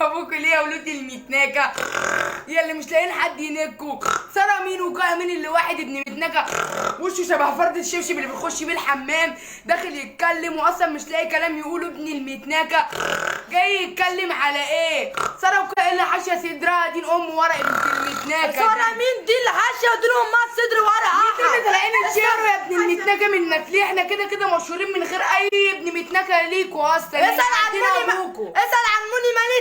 ابوكوا ليه يا ولود المتناكه؟ يا اللي مش لاقيين حد ينكوا. ساره مين وكا مين اللي واحد ابن متناكه وشه شبه فرد الشبشب اللي بيخش بيه الحمام، داخل يتكلم واصلا مش لاقي كلام يقوله. ابن المتناكه جاي يتكلم على ايه؟ ساره وكا اللي حاشيه صدرها دين ام ورق بنت المتناكه. ساره مين دي اللي حاشيه ودين امها صدر ورقها؟ انتوا طالعين تشيروا يا ابن المتناكه من نسلي، احنا كده كده مشهورين من غير اي ابن متناكه ليكوا اصلا. اسال عن مني مالك